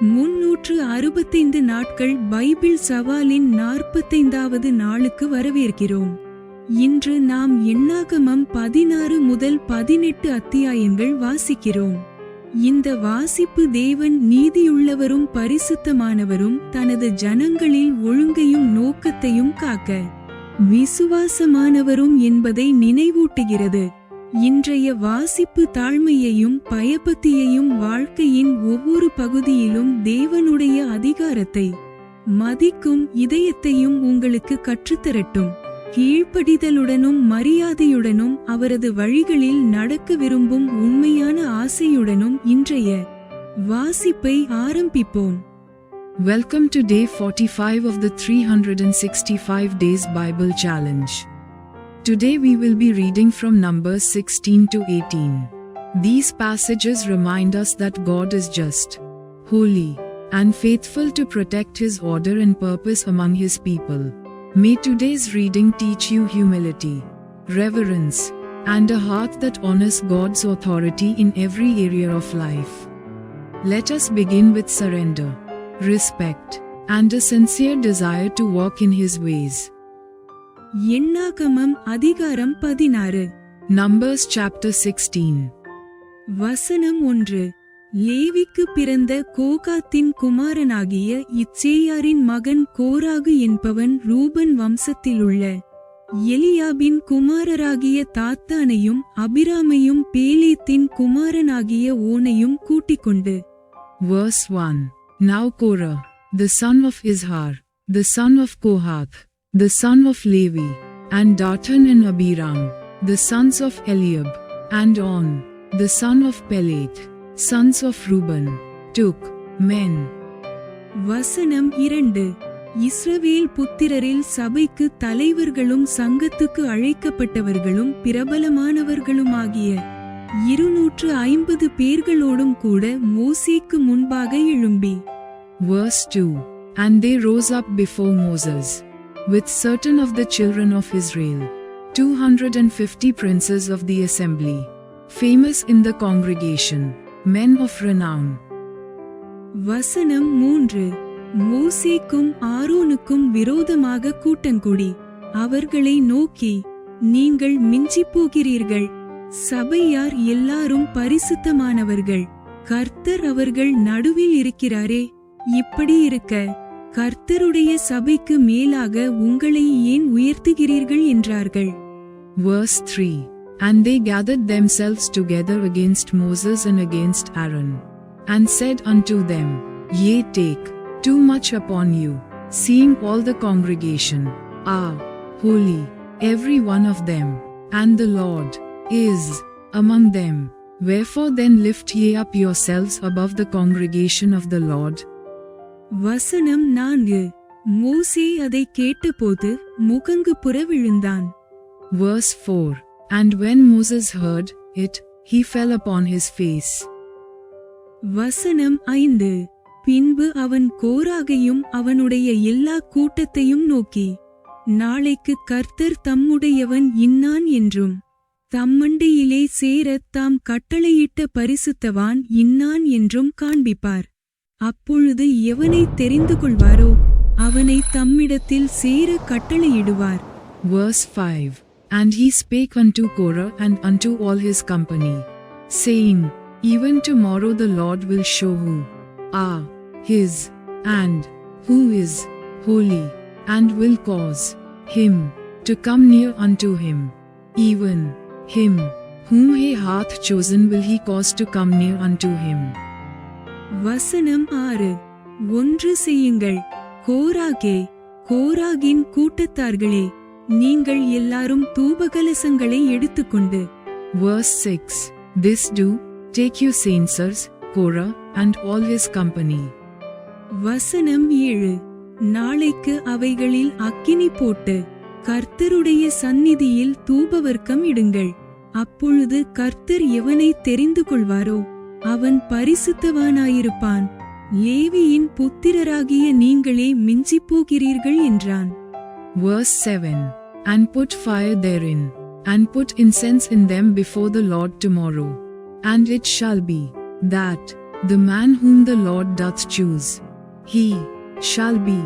365 நாட்கள் பைபிள் சவாலின் 45வது நாளுக்கு வரவேற்கிறோம். இன்று நாம் எண்ணாகமம் 16 முதல் 18 அத்தியாயங்கள் வாசிக்கிறோம். இந்த வாசிப்பு தேவன் நீதியுள்ளவரும் பரிசுத்தமானவரும் தனது ஜனங்களில் ஒழுங்கையும் நோக்கத்தையும் காக்க விசுவாசமானவரும் என்பதை நினைவூட்டுகிறது. இன்றைய வாசிப்பு தாழ்மையையும் பயபக்தியையும் வாழ்க்கையின் ஒவ்வொரு பகுதியிலும் தேவனுடைய அதிகாரத்தை மதிக்கும் இதயத்தையும் உங்களுக்கு கற்றுத்தரட்டும். கீழ்ப்படிதலுடனும் மரியாதையுடனும் அவரது வழிகளில் நடக்க விரும்பும் உண்மையான ஆசையுடனும் இன்றைய வாசிப்பை ஆரம்பிப்போம். Welcome to day 45 of the 365 Days Bible Challenge. Today we will be reading from Numbers 16 to 18. These passages remind us that God is just, holy, and faithful to protect His order and purpose among His people. May today's reading teach you humility, reverence, and a heart that honors God's authority in every area of life. Let us begin with surrender, respect, and a sincere desire to walk in His ways. எண்ணாகமம் அதிகாரம் 16. Numbers chapter 16. வசனம் 1. லேவிக்கு பிறந்த கோகாத்தின் குமாரனாகிய இத்சேயாரின் மகன் கோராகு என்பவன் ரூபன் வம்சத்திலுள்ள எலியாபின் குமாரராகிய தாத்தானையும் அபிராமையும் பேலேத்தின் குமாரனாகிய ஓனையும் கூட்டிக்கொண்டு. Verse 1. Now Korah, the son of Izhar, the son of Kohath, the son of Levi, and Dathan and Abiram, the sons of Eliab, and On, the son of Pelet, sons of Reuben, took men. வசனம் 2. இஸ்ரவேல் புத்திரரில் சபைக்கு தலைவர்களும் சங்கத்துக்கு அழைக்கப்பட்டவர்களும் பிரபலமானவர்களுமாகிய 250 பேர்களோடும் கூட மோசேக்கு முன்பாக எழும்பி. Verse 2. And they rose up before Moses, with certain of the children of Israel, 250 princes of the assembly, famous in the congregation, men of renown. வசனம் 3. மோசேக்கும் ஆரோனுக்கும் விரோதமாக கூட்டங்கூடி அவர்களை நோக்கி, நீங்கள் மிஞ்சிப் போகிறீர்கள். சபையார் எல்லாரும் பரிசுத்தமானவர்கள். கர்த்தர் அவர்கள் நடுவில் இருக்கிறாரே. இப்படி இருக்க கர்த்தருடைய சபைக்கு மேலாக உங்களை ஏன் உயர்த்துகிறீர்கள் என்றார்கள். Verse 3. And they gathered themselves together against Moses and against Aaron, and said unto them, Ye take too much upon you, seeing all the congregation are holy, every one of them, and the Lord is among them. Wherefore then lift ye up yourselves above the congregation of the Lord. வசனம் 4. மோசே அதை கேட்டபோது முகங்குப்புற விழுந்தான். Verse 4. And when Moses heard it, he fell upon his face. வசனம் 5. பின்பு அவன் கோராகையும் அவனுடைய எல்லா கூட்டத்தையும் நோக்கி, நாளைக்கு கர்த்தர் தம்முடையவன் இன்னான் என்றும் தம்மண்டையிலே சேர தாம் கட்டளையிட்ட பரிசுத்தவான் இன்னான் என்றும் காண்பிப்பார். அப்பொழுது எவனை தெரிந்து கொள்வாரோ அவனை தம்மிடத்தில் சேர கட்டளையிடுவார். Verse 5. And he spake unto Korah and unto all his company, saying, Even tomorrow the Lord will show who are his, and who is holy, and will cause him to come near unto him. Even him whom he hath chosen will he cause to come near unto him. வசனம் 6. ஒன்று செய்யுங்கள். கோராகே, கோராகின் கூட்டத்தார்களே, நீங்கள் எல்லாரும் தூபகலசங்களை எடுத்துக்கொண்டு. Verse 6. This do, take you censers, Korah, and all his company. வசனம் 7. நாளைக்கு அவைகளில் அக்கினி போட்டு கர்த்தருடைய சந்நிதியில் தூபவர்க்கம் இடுங்கள். அப்பொழுது கர்த்தர் எவனை தெரிந்து கொள்வாரோ அவன் பரிசுத்தவானாயிருப்பான். லேவியின் புத்திரராகிய நீங்களே மிஞ்சிப் போகிறீர்கள் என்றான். Verse 7. And put fire therein, and put incense in them before the Lord tomorrow. And it shall be, that, the man whom the Lord doth choose. He shall be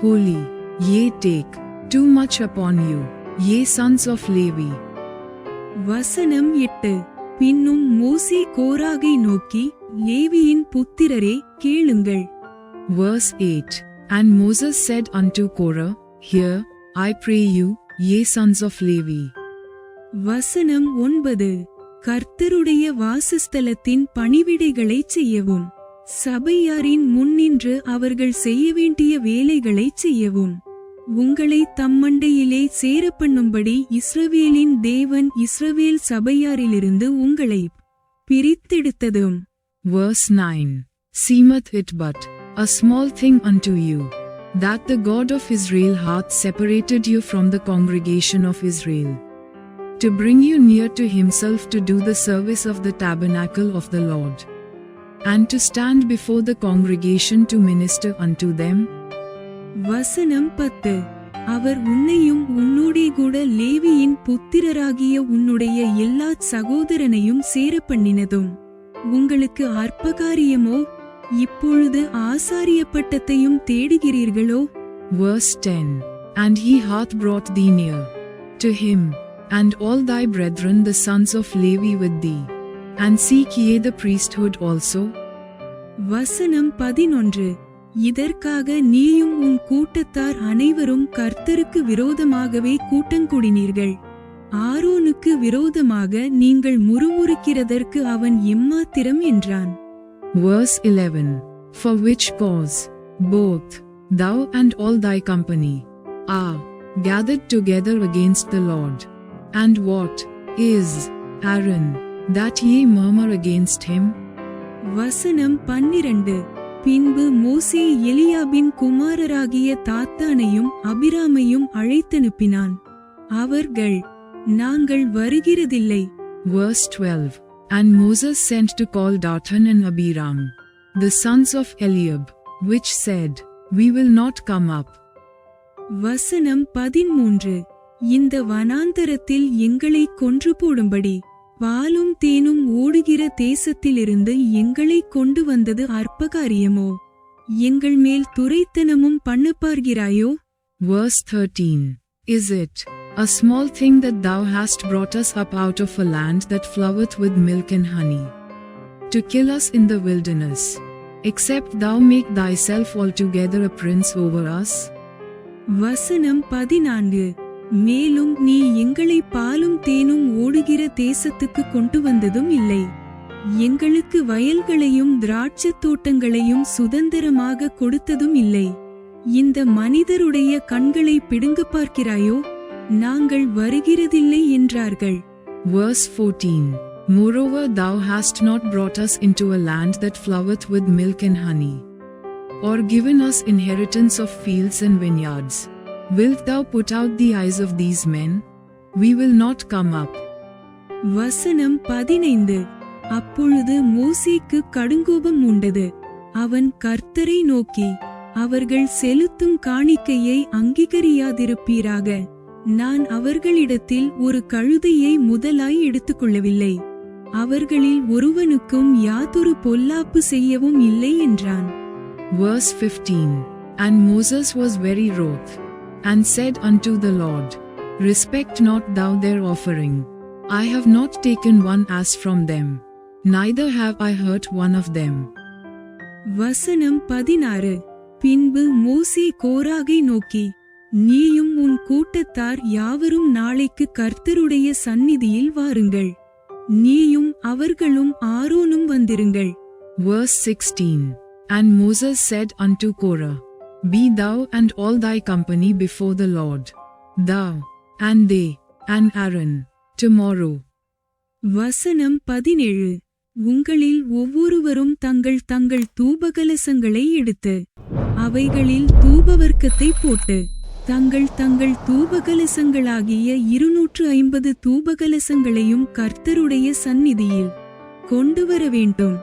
holy. Ye take too much upon you, ye sons of Levi. வசனம் 8. பின்னும் மோசே கோராகை நோக்கி, லேவியின் புத்திரரே கேளுங்கள். Verse 8. And Moses said unto Korah, Hear, I pray you, ye sons of Levi. வசனம் 9. கர்த்தருடைய வாசஸ்தலத்தின் பணிவிடைகளைச் செய்யவும், சபையாரின் முன்னின்று அவர்கள் செய்ய வேண்டிய வேலைகளைச் செய்யவும், உங்களை தம்மண்டையிலே சேரப்பண்ணும்படி இஸ்ரவேலின் தேவன் இஸ்ரவேல் சபையாரிலிருந்து உங்களை பிரித்தெடுத்ததும். Verse 9. Seemeth it but a small thing unto you, that the God of Israel hath separated you from the congregation of Israel, to bring you near to himself to do the service of the tabernacle of the Lord, and to stand before the congregation to minister unto them. வசனம் 10. அவர் உன்னையும் உன்னோடே கூட லேவியின் புத்திரராகிய உன்னுடைய எல்லா சகோதரனையும் சேரப்பண்ணினதும் உங்களுக்கு அற்பகாரியமோ? இப்பொழுது ஆசாரிய பட்டத்தையும் தேடுகிறீர்களோ? Verse 10. And he hath brought thee near to him, and all thy brethren the sons of Levi with thee, and seek ye the priesthood also. வசனம் 11. இதற்காக நீயும் உன் கூட்டத்தார் அனைவரும் கர்த்தருக்கு விரோதமாகவே கூட்டங்கூடினீர்கள். ஆரோனுக்கு விரோதமாக நீங்கள் முறுமுறுக்கிறதற்கு அவன் எம்மாத்திரம் என்றான். Verse 11. For which cause both thou and all thy company are gathered together against the Lord. And what is Aaron, that ye murmur against him? வசனம் 12. பின்பு மோசே எலியாபின் குமாரராகிய தாத்தானையும் அபிராமையும் அழைத்தனுப்பினான். அவர்கள், நாங்கள் வருகிறதில்லை. Verse 12. And Moses sent to call Dathan and Abiram, the sons of Eliab, which said, We will not come up. வசனம் 13. இந்த வனாந்தரத்தில் எங்களை கொன்று போடும்படி பாலும் தேனும் ஓடுகிற தேசத்திலிருந்து எங்களை கொண்டு வந்தது அற்பகாரியமோ? எங்கள் மேல் துரைத்தனமும் பண்ணப்பார்கிறாயோ? Verse 13. Is it a small thing that thou hast brought us up out of a land that floweth with milk and honey, to kill us in the wilderness, except thou make thyself altogether a prince over us? வசனம் 14. மேலும் நீ எங்களை பாலும் தேனும் ஓடுகிற தேசத்துக்கு கொண்டு வந்ததும் இல்லை, எங்களுக்கு வயல்களையும் திராட்சத் தோட்டங்களையும் சுதந்திரமாக கொடுத்ததும் இல்லை. இந்த மனிதருடைய கண்களை பிடுங்க பார்க்கிறாயோ? நாங்கள் வருகிறதில்லை என்றார்கள். Verse 14. Moreover thou hast not brought us into a land that floweth with milk and honey, or given us inheritance of fields and vineyards. Wilt thou put out the eyes of these men? We will not come up. வசனம் 15. அப்பொழுது மோசேக்கு கடுங்கோபம் உண்டது. அவன் கர்த்தரை நோக்கி, அவர்கள் செலுத்தும் காணிக்கையை அங்கீகரியாதிருப்பீராக. நான் அவர்களிடத்தில் ஒரு கழுதையை முதலாய் எடுத்துக்கொள்ளவில்லை, அவர்களில் ஒருவனுக்கும் யாதொரு பொல்லாப்பு செய்யவும் இல்லை என்றான். Verse 15. And Moses was very wroth, and said unto the Lord, Respect not thou their offering. I have not taken one ass from them, neither have I hurt one of them. வசனம் 16. பின்பு மோசே கோராகை நோக்கி, நீயும் உன் கூட்டத்தார் யாவரும் நாளைக்கு கர்த்தருடைய சந்நிதியில் வாருங்கள், நீயும் அவர்களும் ஆரோனும் வந்திருங்கள். Verse 16. And Moses said unto Korah, Be thou and all thy company before the Lord, thou, and they, and Aaron, tomorrow. வசனம் 17. உங்களில் ஒவ்வொருவரும் தங்கள் தங்கள் தூபகலசங்களை எடுத்து அவைகளில் தூபவர்க்கத்தை போட்டு தங்கள் தங்கள் தூபகலசங்களாகிய 250 தூபகலசங்களையும் கர்த்தருடைய சந்நிதியில் கொண்டு வர வேண்டும்.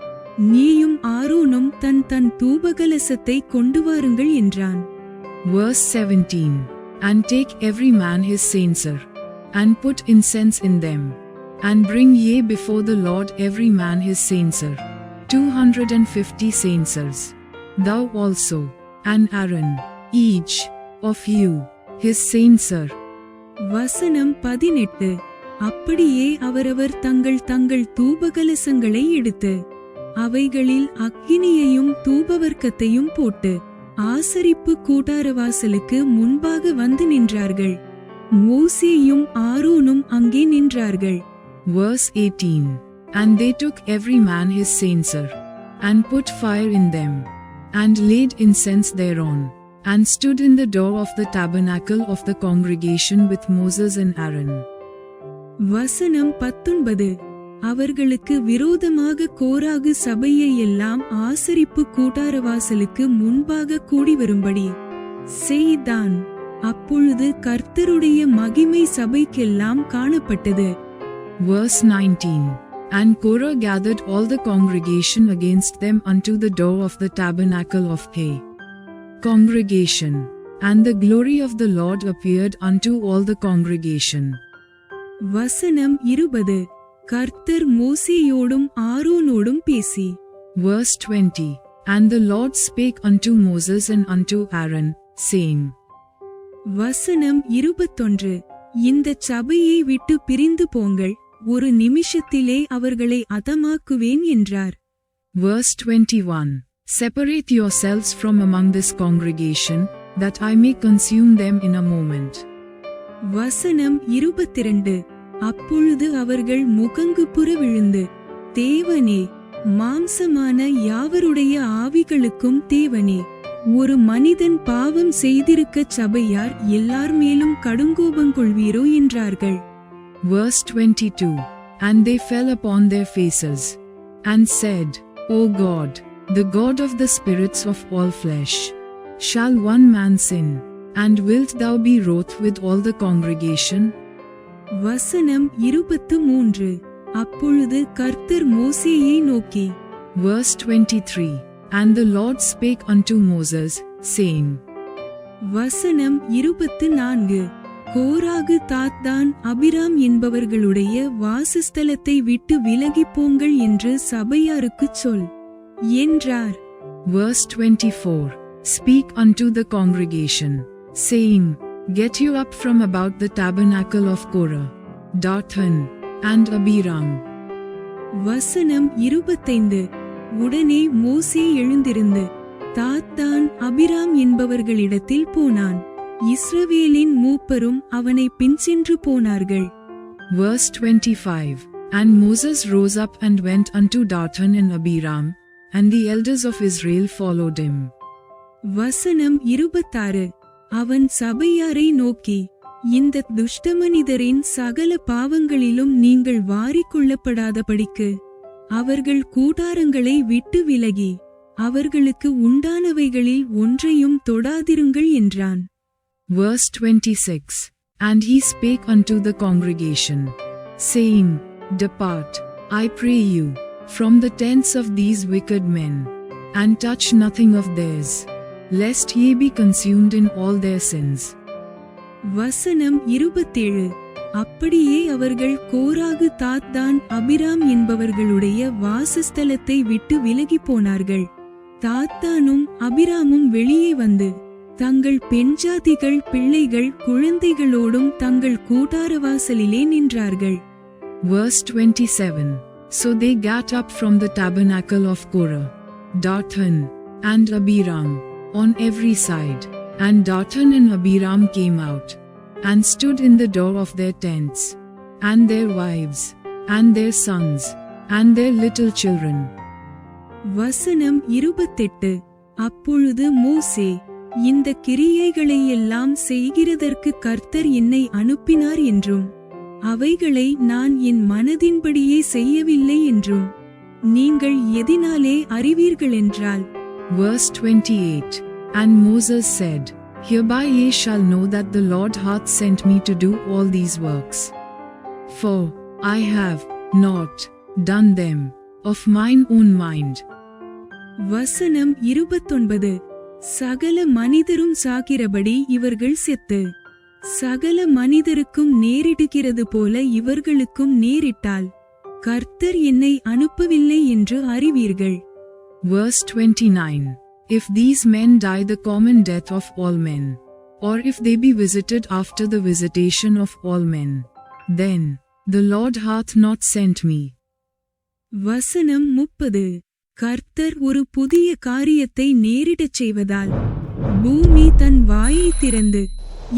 நீயும் ஆரோனும் தன் தன் தூபகலசத்தை கொண்டு வாருங்கள் என்றான். Verse 17. And take every man his censer, and put incense in them, and bring ye before the Lord every man his censer, 250 censers. Thou also, and Aaron, each of you, his censer. வசனம் 18 அப்படியே அவரவர் தங்கள் தங்கள் தூபகலசங்களை எடுத்து அவைகளில் அக்கினியையும் தூபவர்க்கத்தையும் போட்டு ஆசரிப்பு கூடாரவாசலுக்கு முன்பாக வந்து நின்றார்கள். மோசேயும் ஆரோனும் அங்கே நின்றார்கள். Verse 18. And they took every man his censer, and put fire in them, and laid incense thereon, and stood in the door of the tabernacle of the congregation with Moses and Aaron. வசனம் 19 அவர்களுக்கு விரோதமாக கோராகு சபையை எல்லாம் ஆசரிப்பு கூடாரவாசலுக்கு முன்பாக கூடி வரும்படி செய்தான். அப்பொழுது கர்த்தருடைய மகிமை சபைக்கெல்லாம் காணப்பட்டது. Verse 19. And Korah gathered all the congregation against them unto the door of the tabernacle of the congregation. And the glory of the Lord appeared unto all the congregation. வசனம் 20 கர்த்தர் மோசேயோடும் ஆரோனோடும் பேசி. Verse 20. And the Lord spake unto Moses and unto Aaron, saying. வசனம் 21 இந்த சபையை விட்டு பிரிந்து போங்கள், ஒரு நிமிஷத்திலே அவர்களை அதமாக்குவேன் என்றார். Verse 21. Separate yourselves from among this congregation, that I may consume them in a moment. வசனம் 22 அப்பொழுது அவர்கள் முகங்குப்புற விழுந்து, தேவனே, மாம்சமான யாவருடைய ஆவிகளுக்கும் தேவனே, ஒரு மனிதன் பாவம் செய்திருக்க சபையார் எல்லார் மேலும் கடுங்கோபங்கொள்வீரோ என்றார்கள். Verse 22. And they fell upon their faces, and said, O God, the God of the spirits of all flesh, shall one man sin, and wilt thou be wroth with all the congregation? வசனம் 23 அப்பொழுது கர்த்தர் மோசேயை நோக்கி. Verse 23. And the Lord spake unto Moses, saying. வசனம் 24 கோராகு தாத்தான் அபிராம் என்பவர்களுடைய வாசஸ்தலத்தை விட்டு விலகிப் போங்கள் என்று சபையாருக்குச் சொல் என்றார். Verse 24. Speak unto the congregation, saying, Get you up from about the tabernacle of Korah, Dathan, and Abiram. வசனம் 25 உடனே மோசே எழுந்திருந்து தாத்தான் அபிராம் என்பவர்களிடத்தில் போனான். இஸ்ரவேலின் மூப்பரும் அவனை பின்சென்று போனார்கள். Verse 25. And Moses rose up and went unto Dathan and Abiram, and the elders of Israel followed him. வசனம் 26 அவன் சபையாரை நோக்கி, இந்த துஷ்டமனிதரின் சகல பாவங்களிலும் நீங்கள் வாரிக்கொள்ளப்படாதபடிக்கு அவர்கள் கூடாரங்களை விட்டு விலகி அவர்களுக்கு உண்டானவைகளில் ஒன்றையும் தொடாதிருங்கள் என்றான். Verse 26. And he spake unto the congregation, saying, Depart, I pray you, from the tents of these wicked men, and touch nothing of theirs, lest ye be consumed in all their sins. வசனம் 27 அப்படியே அவர்கள் கோராகு தாத்தான் அபிராம் என்பவர்களுடைய வாசஸ்தலத்தை விட்டு விலகி போனார்கள். தாத்தானும் அபிராமும் வெளியே வந்து தங்கள் பெண்ஜாதிகள் பிள்ளைகள் குழந்தைகளோடும் தங்கள் கூடாரவாசலிலே நின்றார்கள். Verse 27. So they gat up from the tabernacle of Korah, Dathan, and Abiram, on every side, and Dathan and Abiram came out, and stood in the door of their tents, and their wives, and their sons, and their little children. வசனம் 28 அப்பொழுது மோசே, இந்த கிரியைகளையெல்லாம் செய்கிறதற்கு கர்த்தர் என்னை அனுப்பினார் என்றும் அவைகளை நான் என் மனதின்படியே செய்யவில்லை என்றும் நீங்கள் எதினாலே அறிவீர்களென்றால். Verse 28. And Moses said, Hereby ye shall know that the Lord hath sent me to do all these works. For I have not done them of mine own mind. வசனம் 29 சகல மனிதரும் சாகிறபடி இவர்கள் செத்து சகல மனிதருக்கும் நேரிடுகிறது போல இவர்களுக்கும் நேரிட்டால் கர்த்தர் என்னை அனுப்பவில்லை என்று அறிவீர்கள். Verse 29. If these men die the common death of all men, or if they be visited after the visitation of all men, then the Lord hath not sent me. வசனம் 30. கர்த்தர் ஒரு புதிய காரியத்தை நேரிடச் செய்வதால் பூமி தன் வாயை திறந்து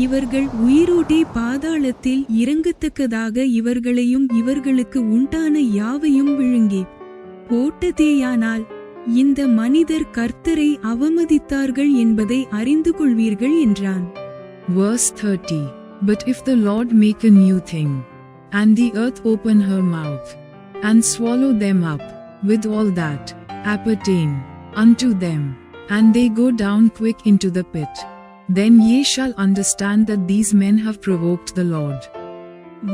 இவர்கள் உயிரோடே பாதாளத்தில் இறங்கத்தக்கதாக இவர்களையும் இவர்களுக்கு உண்டான யாவையும் விழுங்கி போட்டதேயானால் இந்த மனிதர் கர்த்தரை அவமதித்தார்கள் என்பதை அறிந்து கொள்வீர்கள் என்றான். Verse 30. But if the Lord make a new thing, and the earth open her mouth, and swallow them up, with all that appertain unto them, and they go down quick into the pit, then ye shall understand that these men have provoked the Lord.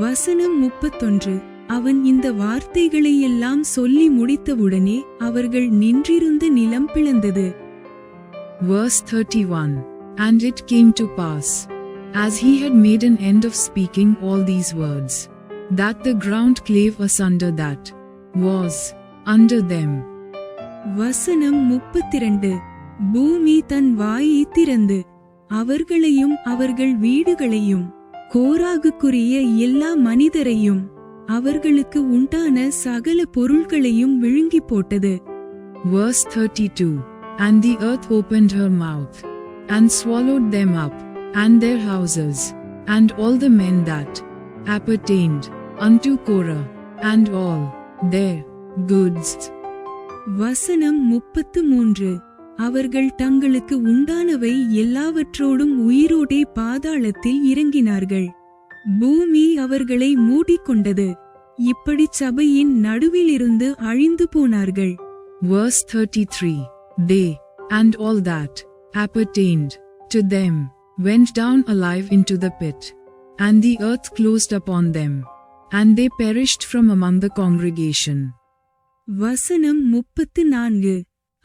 வசனம் 31. அவன் இந்த வார்த்தைகளையெல்லாம் சொல்லி முடித்தவுடனே அவர்கள் நின்றிருந்த நிலம் பிளந்தது. Verse 31. And it came to pass, as he had made an end of speaking all these words, that the ground clave asunder that was under them. வசனம் 32. பூமி தன் வாயை திறந்து அவர்களையும் அவர்கள் வீடுகளையும் கோராகுக்குரிய எல்லா மனிதரையும் அவர்களுக்கு உண்டான சகல பொருள்களையும் விழுங்கி போட்டது. Verse 32. And the earth opened her mouth, and swallowed them up, and their houses, and all the men that appertained unto Korah, and all their goods. வசனம் 33. அவர்கள் தங்களுக்கு உண்டானவை எல்லாவற்றோடும் உயிரோடே பாதாளத்தில் இறங்கினார்கள். பூமி அவர்களை மூடிக்கொண்டது. இப்படி சபையின் நடுவிலிருந்து அழிந்து போனார்கள். Verse 33. They, and all that appertained to them, went down alive into the pit, and the earth closed upon them, and they perished from among the congregation. வசனம் 34.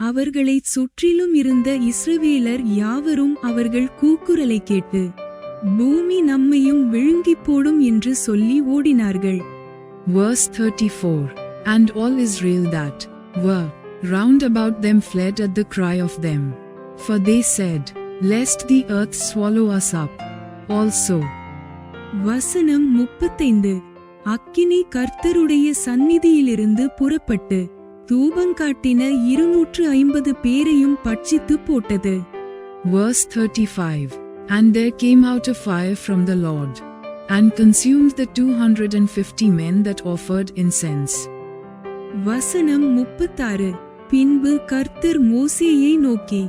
அவர்களைச் சுற்றிலும் இருந்த இஸ்ரவேலர் யாவரும் அவர்கள் கூக்குரலை கேட்டு பூமி நம்மையும் விழுங்கிப் போடும் என்று சொல்லி ஓடினார்கள். Verse 34. And all Israel that were round about them fled at the cry of them, for they said, Lest the earth swallow us up also. வசனம் 35. அக்கினி கர்த்தருடைய சந்நிதியிலிருந்து புறப்பட்டு தூபங்காட்டின 250 பேரையும் பட்சித்து போட்டது. Verse 35. And there came out a fire from the Lord, and consumed the 250 men that offered incense. வசனம் 36. பின்பு கர்த்தர் மோசேயை நோக்கி.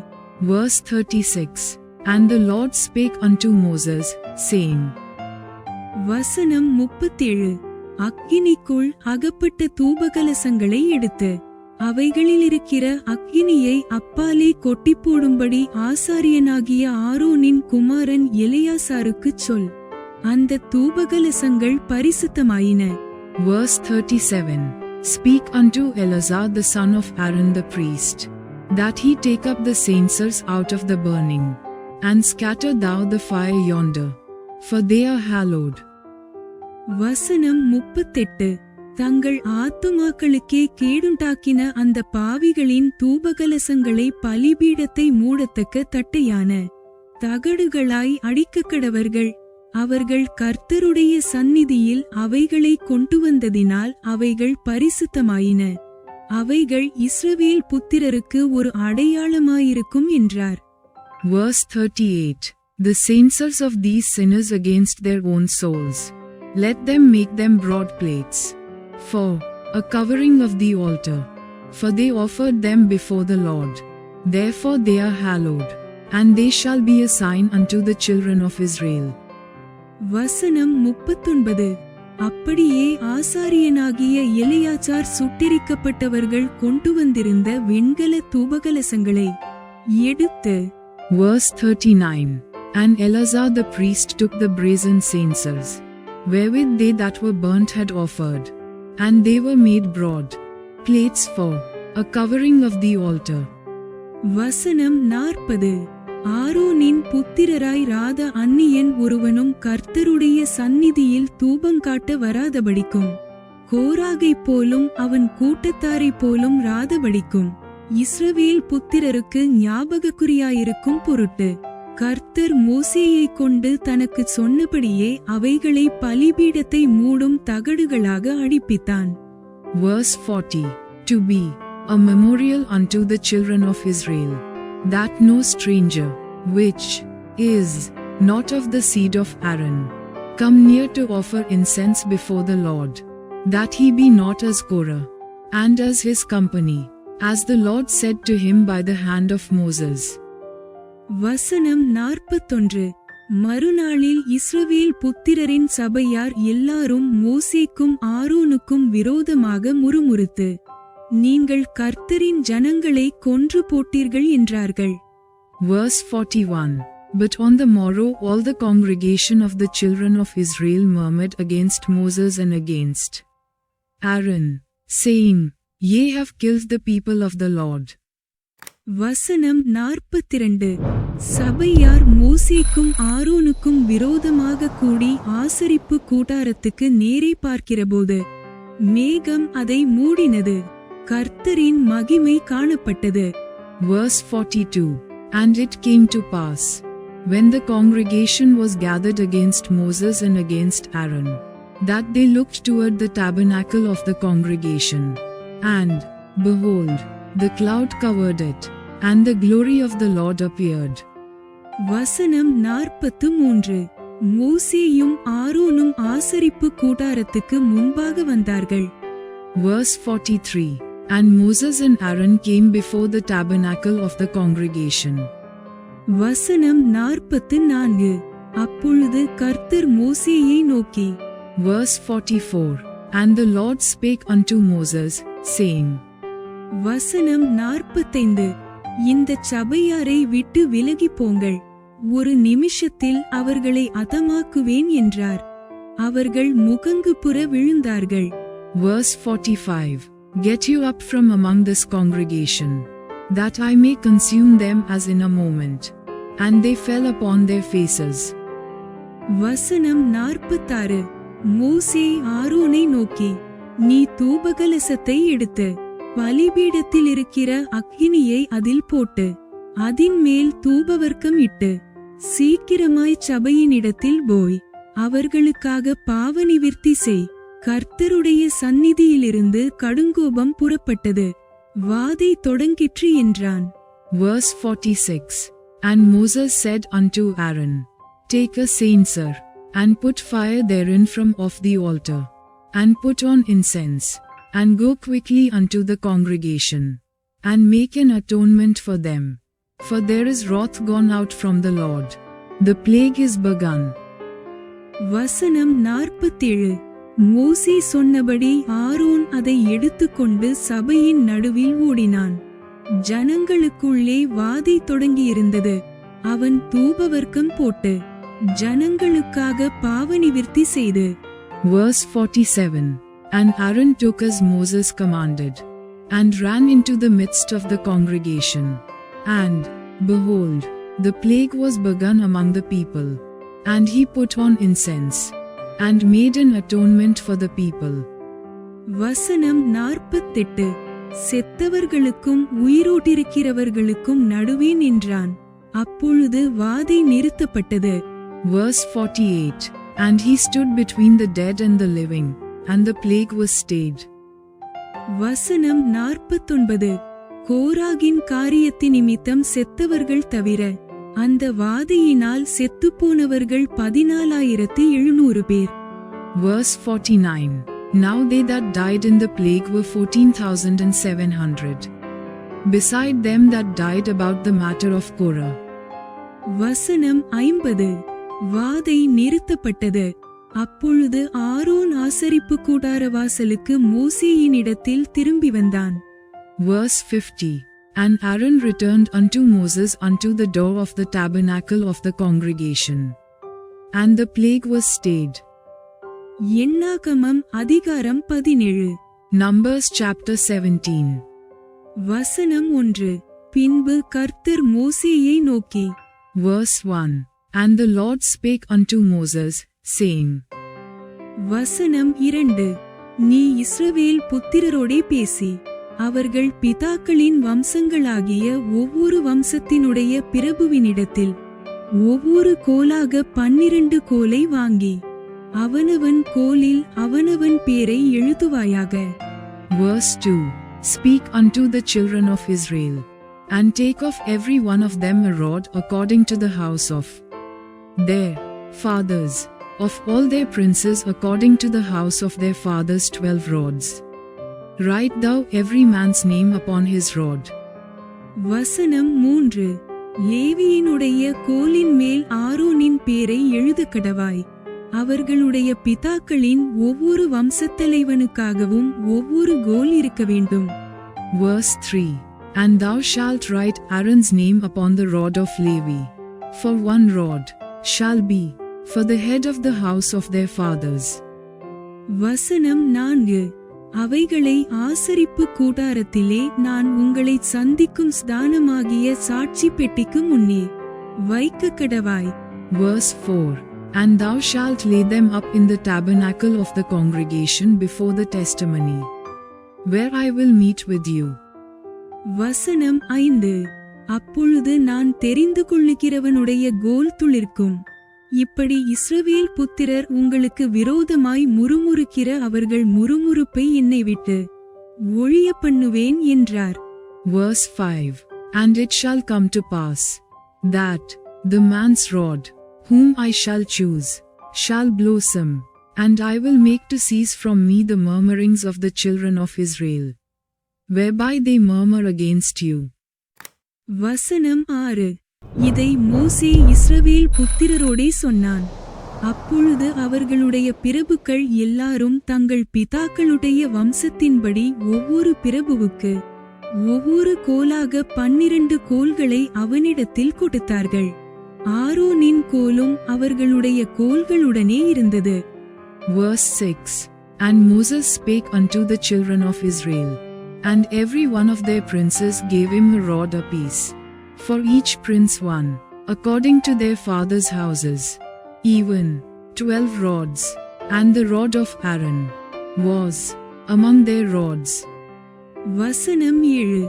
Verse 36. And the Lord spake unto Moses, saying. வசனம் 37. அக்கினிக்குள் அகப்பட்ட தூபகலசங்களை எடுத்து அவைகளிலிருக்கிற அக்கினியை அப்பாலே கொட்டிப்போடும்படி ஆசாரியனாகிய ஆரோனின் குமாரன் எலெயாசாருக்குச் சொல். அந்த தூபகலசங்கள் பரிசுத்தமாயின. Verse 37. Speak unto Eleazar the son of Aaron the priest, that he take up the censers out of the burning, and scatter thou the fire yonder, for they are hallowed. வசனம் 38. தங்கள் ஆத்துமாக்களுக்கே கேடுண்டாக்கின அந்த பாவிகளின் தூபகலசங்களை பலிபீடத்தை மூடத்தக்க தட்டையான தகடுகளாய் அடிக்கக்கடவர்கள். அவர்கள் கர்த்தருடைய சந்நிதியில் அவைகளை கொண்டு வந்ததினால் அவைகள் பரிசுத்தமாயின. அவைகள் இஸ்ரவேல் புத்திரருக்கு ஒரு அடையாளமாயிருக்கும் என்றார். Verse 38. The censers of these sinners against their own souls, let them make them broad plates, for a covering of the altar, for they offered them before the Lord. Therefore they are hallowed, and they shall be a sign unto the children of Israel. வசனம் 39. அப்படியே ஆசாரியனாகிய Eleazar சுட்டெரிக்கப்பட்டவர்கள் கொண்டு வந்திருந்த வெண்கல தூபகலசங்களை எடுத்து. Verse 39. And Eleazar the priest took the brazen censers, wherewith they that were burnt had offered, and they were made broad plates for a covering of the altar. வசனம் 40. ஆரோனின் புத்திரராய் ராத அந்நியன் ஒருவனும் கர்த்தருடைய சந்நிதியில் தூபங்காட்ட வராதபடிக்கும் கோராகைப் போலும் அவன் கூட்டத்தாரைப் போலும் ராதபடிக்கும் இஸ்ரவேல் புத்திரருக்கு ஞாபகக்குறியாயிருக்கும் பொருட்டு கர்த்தர் மோசேயைக் கொண்டு தனக்கு சொன்னபடியே அவைகளை பலிபீடத்தை மூடும் தகடுகளாக அடிப்பித்தான். Verse 40. To be a memorial unto the children of Israel, that no stranger, which is not of the seed of Aaron, come near to offer incense before the Lord, that he be not as Korah, and as his company, as the Lord said to him by the hand of Moses. வசனம் 41. மறுநாளில் இஸ்ரவேல் புத்திரரின் சபையார் எல்லாரும் மோசேக்கும் ஆரோனுக்கும் விரோதமாக முறுமுறுத்து, நீங்கள் கர்த்தரின் ஜனங்களை கொன்று போட்டீர்கள் என்றார்கள். Verse 41. But on the morrow all the congregation of the children of Israel murmured against Moses and against Aaron, saying, Ye have killed the people of the Lord. வசனம் 42. சபையார் மோசேக்கும் ஆரோனுக்கும் விரோதமாக கூடி ஆசரிப்பு கூடாரத்துக்கு நேரே பார்க்கிறபோது மேகம் அதை மூடினது, கர்த்தரின் மகிமை காணப்பட்டது. Verse 42. And it came to pass, when the congregation was gathered against Moses and against Aaron, that they looked toward the tabernacle of the congregation, and, behold, the cloud covered it, and the glory of the Lord appeared. வசனம் 43. மோசேயும் ஆரோனும் ஆசரிப்பு கூடாரத்துக்கு முன்பாக வந்தார்கள். Verse 43. And Moses and Aaron came before the tabernacle of the congregation. வசனம் 44. அப்பொழுது கர்த்தர் மோசேயை நோக்கி. Verse 44. And the Lord spake unto Moses, saying. வசனம் 45. இந்த சபையாரை விட்டு விலகி போங்கள், ஒரு நிமிஷத்தில் அவர்களை அதமாக்குவேன் என்றார். அவர்கள் முகங்குப்புற விழுந்தார்கள். Verse 45. Get you up from among this congregation, that I may consume them as in a moment. And they fell upon their faces. வசனம் 46. மோசே ஆரோனை நோக்கி, நீ தூபகலசத்தை எடுத்து பலிபீடத்தில் இருக்கிற அக்கினியை அதில் போட்டு அதின் மேல் தூபவர்க்கம் இட்டு சீக்கிரமாய் சபையினிடத்தில் போய் அவர்களுக்காக பாவநிவிர்த்தி செய். கர்த்தருடைய சந்நிதியிலிருந்து கடுங்கோபம் புறப்பட்டது, வாதை தொடங்கிற்று என்றான். Verse 46. And Moses said unto Aaron, Take a censer, and put fire therein from off the altar, and put on incense, and go quickly unto the congregation, and make an atonement for them. For there is wrath gone out from the Lord, the plague is begun. வசனம் 47. மோசே சொன்னபடி Aaron அதை எடுத்துக்கொண்டு சபையின் நடுவில் ஓடினான். ஜனங்களுக்குள்ளே வாதை தொடங்கியிருந்தது. அவன் தூபவர்க்கம் போட்டு ஜனங்களுக்காக பாவநிவிர்த்தி செய்து. Verse 47. And Aaron took as Moses commanded, and ran into the midst of the congregation. And, behold, the plague was begun among the people. And he put on incense, and made an atonement for the people. வசனம் 48. செத்தவர்களுக்கும் உயிரோட்டிருக்கிறவர்களுக்கும் நடுவே நின்றான். அப்பொழுது வாதை நிறுத்தப்பட்டது. Verse 48. And he stood between the dead and the living, and the plague was stayed. வசனம் 49. கோராகின் காரியத்தின் நிமித்தம் செத்தவர்கள் தவிர அந்த வாதையினால் செத்துப்போனவர்கள் 14,700 பேர். Verse 49. Now they that died in the plague were 14,700. Beside them that died about the matter of Korah. வசனம் 50. வாதை நிறுத்தப்பட்டது. அப்பொழுது ஆரோன் ஆசரிப்பு கூடார வாசலுக்கு மோசேயினிடத்தில் திரும்பி வந்தான். Verse 50. And Aaron returned unto Moses unto the door of the tabernacle of the congregation. And the plague was stayed. எண்ணாகமம் அதிகாரம் 17. Numbers chapter 17. வசனம் 1. பின்பு கர்த்தர் மோசேயை நோக்கி. Verse 1. And the Lord spake unto Moses, saying. வசனம் 2. நீ இஸ்ரவேல் புத்திரரோடே பேசி அவர்கள் பிதாக்களின் வம்சங்களாகிய ஒவ்வொரு வம்சத்தினுடைய பிரபுவினிடத்தில் ஒவ்வொரு கோலாக 12 கோலை வாங்கி அவனவன் கோலில் அவனவன் பேரை எழுதுவாயாக. Verse 2. Speak unto the children of Israel, and take of every one of them a rod according to the house of their fathers, of all their princes according to the house of their fathers 12 rods. Write thou every man's name upon his rod. வசனம் 3. லேவியினுடைய கோலின் மேல் ஆரோனின் பேரை எழுதக்கடவாய். அவர்களுடைய பிதாக்களின் ஒவ்வொரு வம்சத்தலைவனுக்காகவும் ஒவ்வொரு கோல் இருக்க வேண்டும். Verse 3. And thou shalt write Aaron's name upon the rod of Levi. For 1 rod shall be for the head of the house of their fathers. வசனம் 4. அவைகளை ஆசரிப்பு கூடாரத்திலே நான் உங்களை சந்திக்கும் ஸ்தானமாகிய சாட்சி பெட்டிக்கு முன்னே வைக்க கடவாய். Verse 4. And thou shalt lay them up in the tabernacle of the congregation before the testimony, where I will meet with you. வசனம் 5. அப்பொழுது நான் தெரிந்து கொள்ளுகிறவனுடைய கோல் துளிர்க்கும். இப்படி இஸ்ரவேல் புத்திரர் உங்களுக்கு விரோதமாய் முறுமுறுக்கிற அவர்கள் முறுமுறுப்பை என்னை விட்டு ஒழிய பண்ணுவேன் என்றார். Verse 5. And it shall come to pass that the man's rod whom I shall choose shall blossom, and I will make to cease from me the murmurings of the children of Israel, whereby they murmur against you. வசனம் 6. இதை மோசே இஸ்ரவேல் புத்திரரோடே சொன்னான். அப்பொழுது அவர்களுடைய பிரபுக்கள் எல்லாரும் தங்கள் பிதாக்களுடைய வம்சத்தின்படி ஒவ்வொரு பிரபுவுக்கு ஒவ்வொரு கோலாக 12 கோல்களை அவனிடத்தில் கொடுத்தார்கள். ஆரோனின் கோலும் அவர்களுடைய கோல்களுடனே இருந்தது. Verse 6. And Moses spake unto the children of Israel, and every one of their princes gave him a rod apiece, for each prince 1, according to their fathers' houses, even 12 rods, and the rod of Aaron was among their rods. வசனம் 7.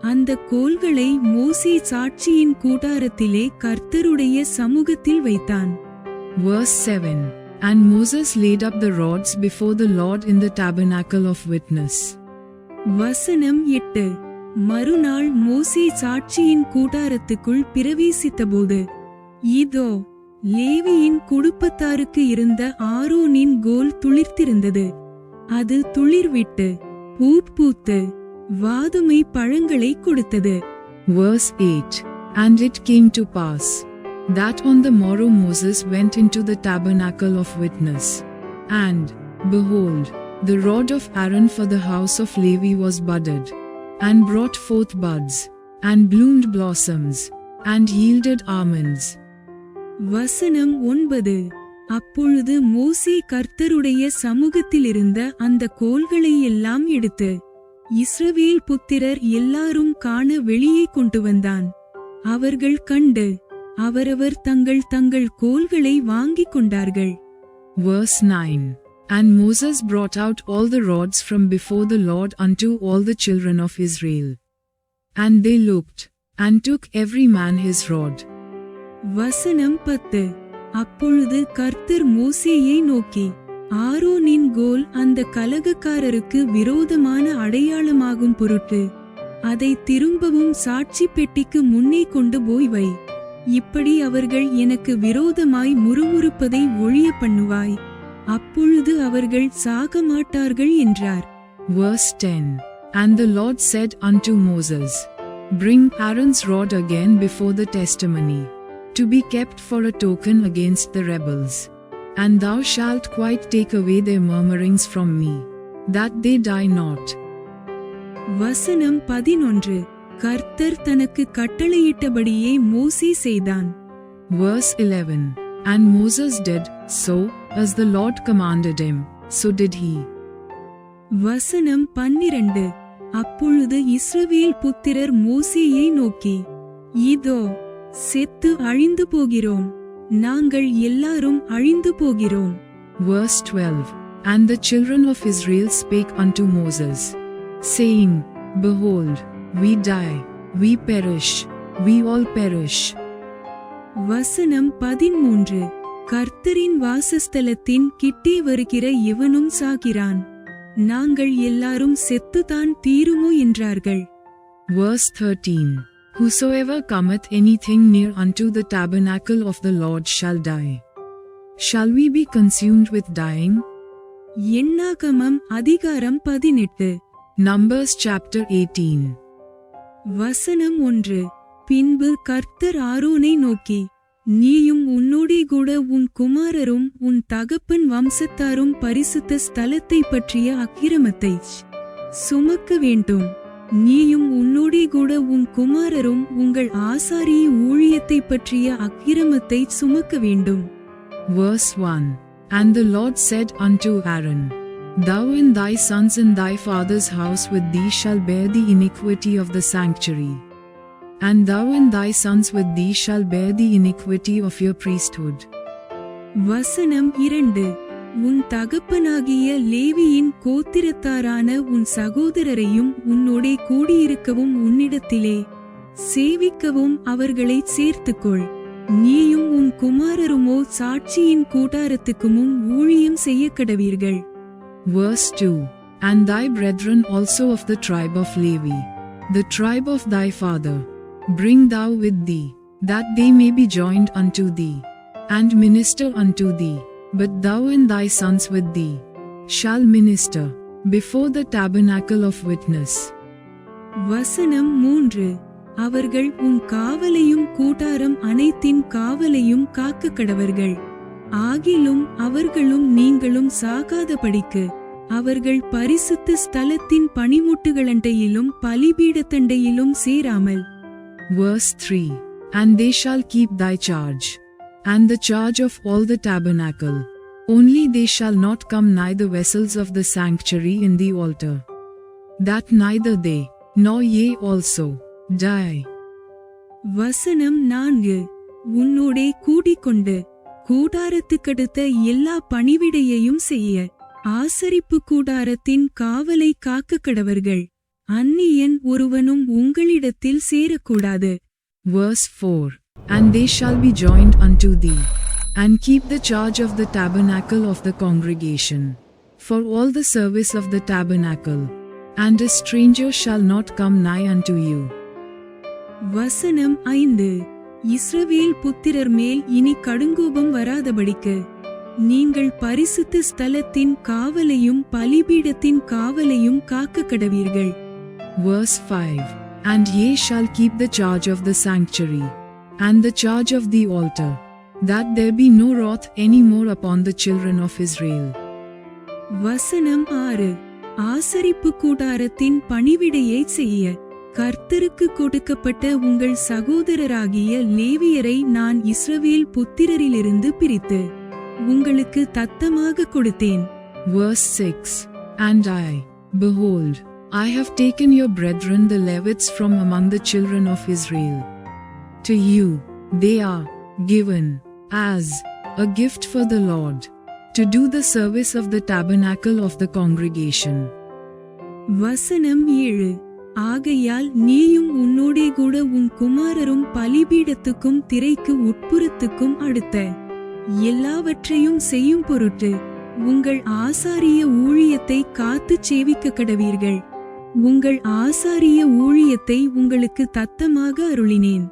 அந்த கோல்களை மோசே சாட்சியின் கூடாரத்திலே கர்த்தருடைய சமூகத்தில் வைத்தான். Verse 7. And Moses laid up the rods before the Lord in the tabernacle of witness. வசனம் 8. மறுநாள் மோசே சாட்சியின் கூடாரத்துக்குள் பிரவேசித்தபோது இதோ லேவியின் குடும்பத்தாருக்கு இருந்த ஆரோனின் கோல் துளிர்த்திருந்தது. அது துளிர்விட்டு பூத்து வாதுமை பழங்களை கொடுத்தது. Verse 8. And it came to pass that on the morrow Moses went into the tabernacle of witness, and behold, the rod of Aaron for the house of Levi was budded, and brought forth buds, and bloomed blossoms, and yielded almonds. வசனம் 9. அப்பொழுது மோசே கர்த்தருடைய சமூகத்திலிருந்த அந்த கோல்களை எல்லாம் எடுத்து இஸ்ரவேல் புத்திரர் எல்லாரும் காண வெளியே கொண்டு வந்தான். அவர்கள் கண்டு அவரவர் தங்கள் தங்கள் கோல்களை வாங்கிக் கொண்டார்கள். Verse 9. And Moses brought out all the rods from before the Lord unto all the children of Israel. And they looked, and took every man his rod. வசனம் 10. அப்பொழுது கர்த்தர் மோசேயை நோக்கி ஆரோனின் கோல் அந்த கலகக்காரருக்கு விரோதமான அடையாளமாகும் பொருட்டு அதை திரும்பவும் சாட்சி பெட்டிக்கு முன்னே கொண்டு போய் வை. இப்படி அவர்கள் எனக்கு விரோதமாய் முறுமுறுப்பதை ஒழிய பண்ணுவாய். அப்பொழுது அவர்கள் சாக மாட்டார்கள் என்றார். Verse 10. And the Lord said unto Moses, Bring Aaron's rod again before the testimony, to be kept for a token against the rebels. And thou shalt quite take away their murmurings from me, that they die not. வசனம் 11. கர்த்தர் தனக்கு கட்டளையிட்டபடியே மோசே செய்தான். Verse 11. And Moses did so as the Lord commanded him, so did he. வசனம் 12. அப்பொழுது இஸ்ரவேல் புத்திரர் மோசேயை நோக்கி இதோ செத்து அழிந்து போகிறோம், நாங்கள் எல்லாரும் அழிந்து போகிறோம். Verse 12. And the children of Israel spake unto Moses, saying, Behold, we die, we perish, we all perish. வசனம் 13. கர்த்தரின் வாசஸ்தலத்தின் கிட்டே வருகிற எவனும் சாகிறான். நாங்கள் எல்லாரும் செத்துதான் தீருமோ என்றார்கள். Verse 13. Whosoever cometh anything near unto the tabernacle of the Lord shall die. Shall we be consumed with dying? எண்ணாகமம் அதிகாரம் 18. Numbers chapter 18. வசனம் 1. பின்பு கர்த்தர் ஆரோனை நோக்கி, நீயும் உன்னோடே கூட உன் குமாரரும் உன் தகப்பன் வம்சத்தாரும் பரிசுத்த ஸ்தலத்தை பற்றிய அக்கிரமத்தை சுமக்க வேண்டும். நீயும் உன்னோடே கூட உன் குமாரரும் உங்கள் ஆசாரிய ஊழியத்தை பற்றிய அக்கிரமத்தை சுமக்க வேண்டும். Verse 1. And the Lord said unto Aaron, Thou and thy sons in thy father's house with thee shall bear the iniquity of the sanctuary. And thou and thy sons with thee shall bear the iniquity of your priesthood. வசனம் 2. உன் தகப்பனாகிய லேவியின் கோத்திரத்தாரான உன் சகோதரரையும் உன்னோடே கூடியிருக்கவும் உன்னிடத்திலே சேவிக்கவும் அவர்களை சேர்த்துக்கொள். நீயும் உன் குமாரருமோ சாட்சியின் கூடாரத்துக்குமும் ஊழியம் செய்யக்கடவீர்கள். Verse 2. And thy brethren also of the tribe of Levi, the tribe of thy father, bring thou with thee, that they may be joined unto thee, and minister unto thee. But thou and thy sons with thee shall minister before the tabernacle of witness. வசனம் 3. அவர்கள் உன் காவலையும் கூடாரம் அனைத்தின் காவலையும் காக்க கடவர்கள். ஆகிலும் அவர்களும் நீங்களும் சாகாதபடிக்கு அவர்கள் பரிசுத்த ஸ்தலத்தின் பணிமுட்டுகளண்டையிலும் பலிபீடத்தண்டையிலும் சேராமல். Verse 3. And they shall keep thy charge, and the charge of all the tabernacle. Only they shall not come nigh the vessels of the sanctuary in the altar, that neither they, nor ye also, die. வசனம் 4. உன்னோடே கூடிக்கொண்டு கூடாரத்துக்கடுத்த எல்லா பணிவிடையையும் செய்ய ஆசரிப்பு கூடாரத்தின் காவலை காக்க கடவர்கள். அந்நியன் ஒருவனும் உங்களிடத்தில் சேரக்கூடாது. Verse 4. And they shall be joined unto thee, and keep the charge of the tabernacle of the congregation, for all the service of the tabernacle, and a stranger shall not come nigh unto you. வசனம் 5. இஸ்ரவேல் புத்திரர் மேல் இனி கடுங்கோபம் வராதபடிக்கு நீங்கள் பரிசுத்த ஸ்தலத்தின் காவலையும் பலிபீடத்தின் காவலையும் காக்க கடவீர்கள். Verse 5. And ye shall keep the charge of the sanctuary, and the charge of the altar, that there be no wrath any more upon the children of Israel. வசனம் 6. ஆசரிப்பு கூடாரத்தின் பணிவிடையை செய்ய கர்த்தருக்கு கொடுக்கப்பட்ட உங்கள் சகோதரராகிய லேவியரை நான் இஸ்ரவேல் புத்திரரிலிருந்து பிரித்து உங்களுக்கு தத்தமாக கொடுத்தேன். Verse 6. And I, behold, I have taken your brethren the Levites from among the children of Israel. To you they are given as a gift for the Lord, to do the service of the tabernacle of the congregation. வசனம் 7. ஆகையால் நீயும் உன்னோடே கூட உன் குமாரரும் பலிபீடத்துக்கும் திரைக்கு உட்புறத்துக்கும் அடுத்த எல்லாவற்றையும் செய்யும் பொருட்டு உங்கள் ஆசாரிய ஊழியத்தை காத்துச் சேவிக்க கடவீர்கள். உங்கள் ஆசாரிய ஊழியத்தை உங்களுக்கு தத்தமாக அருளினேன்.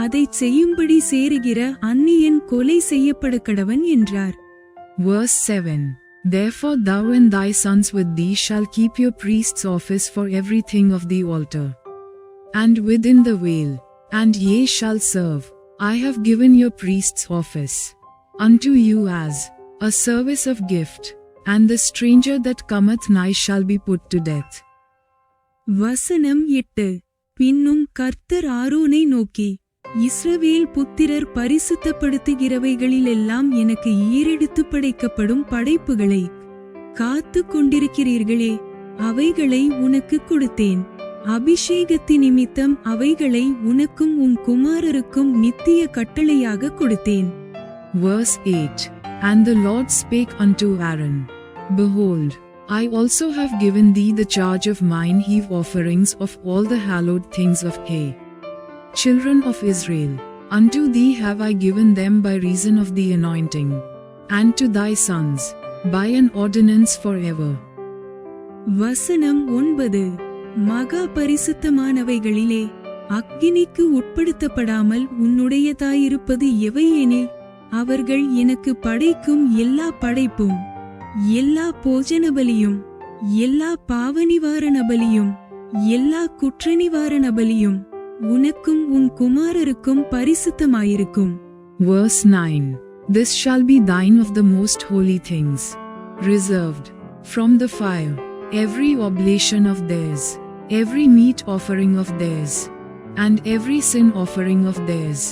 அதைச் செய்யும்படி சேருகிற அந்நியன் கொலை செய்யப்பட கடவன் என்றார். Verse 7. Therefore thou and thy sons with thee shall keep your priest's office for everything of the altar, and within the veil, and ye shall serve. I have given your priest's office unto you as a service of gift, and the stranger that cometh nigh shall be put to death. வசனம் 8. பின்னும் கர்த்தர் ஆரோனை நோக்கி, இஸ்ரவேல் புத்திரர் பரிசுத்தப்படுத்துகிறவைகளிலெல்லாம் எனக்கு ஈரெடுத்து படைக்கப்படும் படைப்புகளை காத்து கொண்டிருக்கிறீர்களே, அவைகளை உனக்கு கொடுத்தேன். அபிஷேகத்தி நிமித்தம் அவைகளை உனக்கும் உன் குமாரருக்கும் நித்திய கட்டளையாக கொடுத்தேன். Verse 8. And the Lord spake unto Aaron, Behold, I also have given thee the charge of mine heave offerings of all the hallowed things of hay. Children of Israel, unto thee have I given them by reason of the anointing, and to thy sons, by an ordinance forever. வசனம் 9. மகா பரிசுத்தமானவைகளிலே அக்கினிக்கு உட்படுத்தப்படாமல் உன்னுடையதாயிருப்பது எவையெனில் அவர்கள் எனக்கு படைக்கும் எல்லா படைப்பும் எல்லா போஜன பலியும் எல்லா பாவநிவாரண பலியும் எல்லா குற்றநிவாரண பலியும் உனக்கும் உன் குமாரருக்கும் பரிசுத்தமாயிருக்கும். Verse 9. This shall be thine of the most holy things, reserved from the fire, every oblation of theirs, every meat offering of theirs, and every sin offering of theirs,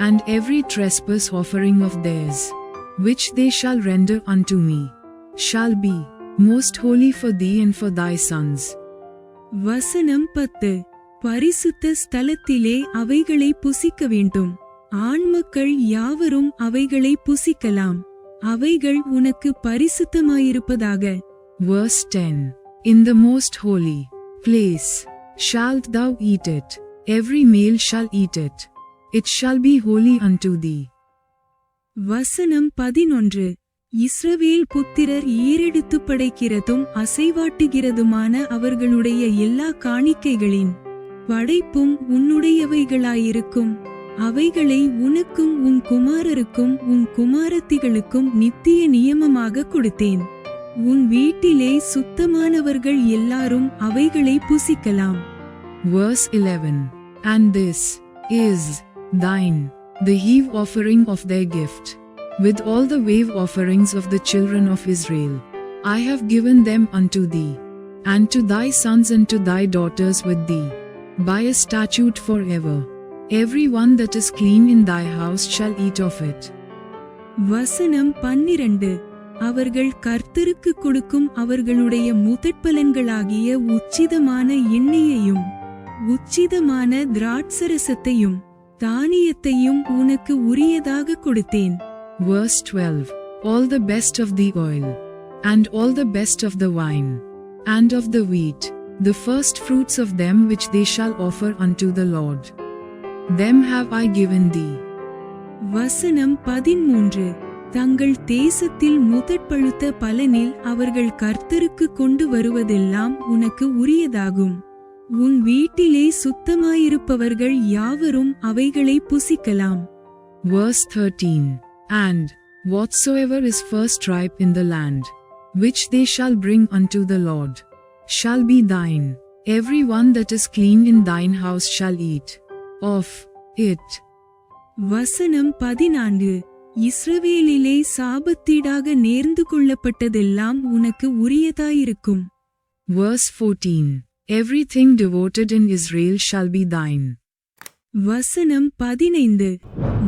and every trespass offering of theirs, which they shall render unto me, shall be most holy for thee and for thy sons. வசனம் 10. பரிசுத்த ஸ்தலத்திலே அவைகளை புசிக்க வேண்டும். ஆண்மக்கள் யாவரும் அவைகளை புசிக்கலாம். அவைகள் உனக்கு பரிசுத்தமாயிருப்பதாக. Verse 10. In the most holy place shalt thou eat it, every male shall eat it, it shall be holy unto thee. வசனம் 11. இஸ்ரவேல் புத்திரர் ஏறெடுத்து படைக்கிறதும் அசைவாட்டுகிறதுமான அவர்களுடைய எல்லா காணிக்கைகளின் படைப்பும் உன்னுடையவைகளாயிருக்கும். அவைகளை உனக்கும் உன் குமாரருக்கும் உன் குமாரத்திகளுக்கும் நித்திய நியமமாக கொடுத்தேன். உன் வீட்டிலே சுத்தமானவர்கள் எல்லாரும் அவைகளை புசிக்கலாம். Verse 11. And this is thine, the heave offering of their gift, with all the wave offerings of the children of Israel. I have given them unto thee, and to thy sons and to thy daughters with thee, by a statute forever. Every one that is clean in thy house shall eat of it. வசனம் 12. அவர்கள் கர்த்தருக்கு கொடுக்கும் அவர்களுடைய முதற்பலன்களாகிய உச்சிதமான எண்ணெயையும் உச்சிதமான திராட்சரசத்தையும் தானியத்தையும் உனக்கு உரியதாக கொடுத்தேன். Verse 12. All the best of the oil, and all the best of the wine, and of the wheat, the first fruits of them which they shall offer unto the Lord, them have I given thee. வசனம் 13. தங்கள் தேசத்தில் முதற்பழுத்த பலனில் அவர்கள் கர்த்தருக்கு கொண்டு வருவதெல்லாம் உனக்கு உரியதாகும். உன் வீட்டிலே சுத்தமாயிருப்பவர்கள் யாவரும் அவைகளை புசிக்கலாம். Verse 13. And whatsoever is first ripe in the land, which they shall bring unto the Lord, shall be thine. Every one that is clean in thine house shall eat of it. வசனம் 14. இஸ்ரவேலிலே சாபத்தீடாக நேர்ந்து கொள்ளப்பட்டதெல்லாம் உனக்கு உரியதாயிருக்கும். Verse 14. Everything devoted in Israel shall be thine. வசனம் 15.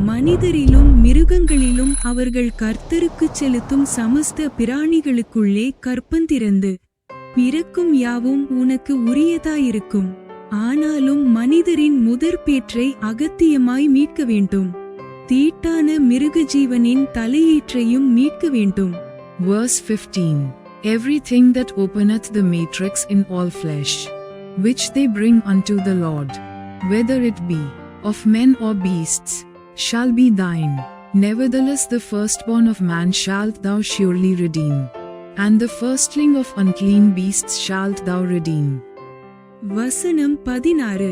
மனிதரிலும் மிருகங்களிலும் அவர்கள் கர்த்தருக்குச் செலுத்தும் சமஸ்த பிராணிகளுக்குள்ளே கற்பந்திறந்து பிறக்கும் யாவும் உனக்கு உரியதாயிருக்கும். ஆனாலும் மனிதரின் முதற்பேற்றை அகத்தியமாய் மீட்க வேண்டும். தீட்டான மிருக ஜீவனின் தலையீற்றையும் மீட்க வேண்டும். Verse 15. Everything that openeth the matrix in all flesh, which they bring unto the Lord, whether it be of men or beasts, shall be thine. Nevertheless the firstborn of man shalt thou surely redeem, and the firstling of unclean beasts shalt thou redeem. வசனம் 16.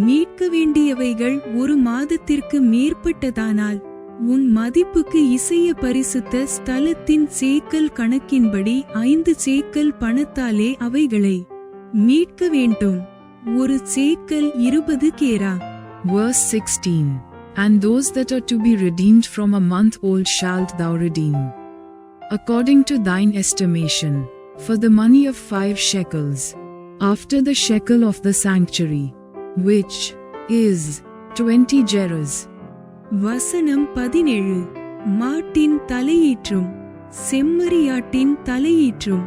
மீட்க வேண்டியவைகள் ஒரு மாதத்திற்கு மேற்பட்டதானால் உன் மதிப்புக்கு இசைய பரிசுத்த ஸ்தலத்தின் சேக்கல் கணக்கின்படி 5 சேக்கல் பணத்தாலே அவைகளை மீட்க வேண்டும். ஒரு சேக்கல் 20 கேரா. Verse 16. And those that are to be redeemed from a month old shalt thou redeem, according to thine estimation, for the money of 5 shekels, after the shekel of the sanctuary, which is 20 gerahs. வசனம் 17. மாட்டின் தலையீற்றும் செம்மறியாட்டின் தலையீற்றும்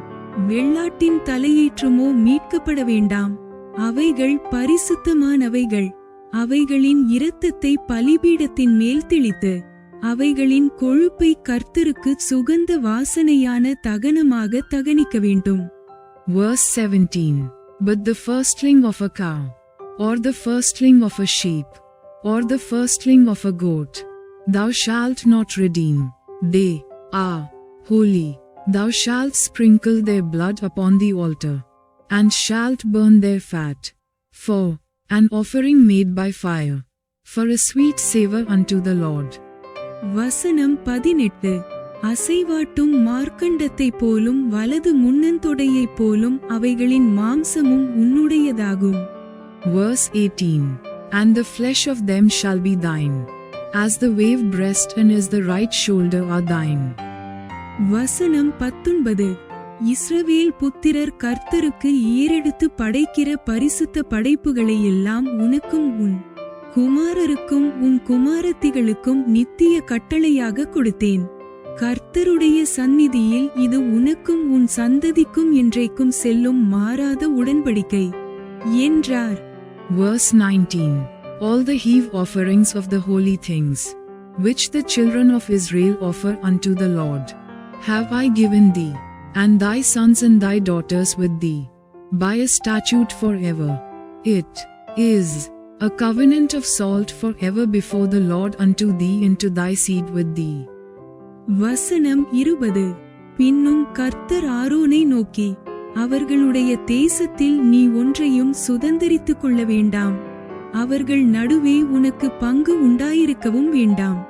வெள்ளாட்டின் தலையீற்றுமோ மீட்கப்பட வேண்டாம். அவைகள் பரிசுத்தமானவைகள். அவைகளின் இரத்தத்தை பலிபீடத்தின் மேல் தெளித்து அவைகளின் கொழுப்பை கர்த்தருக்கு சுகந்த வாசனையான தகனமாக தகனிக்க வேண்டும். Verse 17. But the firstling of a cow, or the firstling of a sheep, or the firstling of a goat, thou shalt not redeem. They are holy. Thou shalt sprinkle their blood upon the altar, and shalt burn their fat, for an offering made by fire, for a sweet savour unto the Lord. வசனம் 18. அசைவாட்டும் மார்க்கண்டத்தைப் போலும் வலது முன்னந்தொடையைப் போலும் அவைகளின் மாம்சமும் உன்னுடையதாகும். Verse 18. And the flesh of them shall be thine, as the wave breast and as the right shoulder are thine. வசனம் 19. இஸ்ரவேல் புத்திரர் கர்த்தருக்கு ஏறெடுத்து படைக்கிற பரிசுத்த படைப்புகளை எல்லாம் உனக்கும் உன் குமாரருக்கும் உன் குமாரத்திகளுக்கும் நித்திய கட்டளையாக கொடுத்தேன். கர்த்தருடைய சந்நிதியில் இது உனக்கும் உன் சந்ததிக்கும் என்றைக்கும் செல்லும் மாறாத உடன்படிக்கை என்றார். Verse 19. All the heave offerings of the holy things, which the children of Israel offer unto the Lord, have I given thee, and thy sons and thy daughters with thee, by a statute forever. It is a covenant of salt forever before the Lord unto thee and to thy seed with thee. வசனம் 20. பின்னும் கர்த்தர் ஆரோனை நோக்கி, அவர்களுடைய தேசத்தில் நீ ஒன்றையும் சுதந்தரித்துக் கொள்ள வேண்டாம், அவர்கள் நடுவே உனக்கு பங்கு உண்டாயிருக்கவும் வேண்டாம்.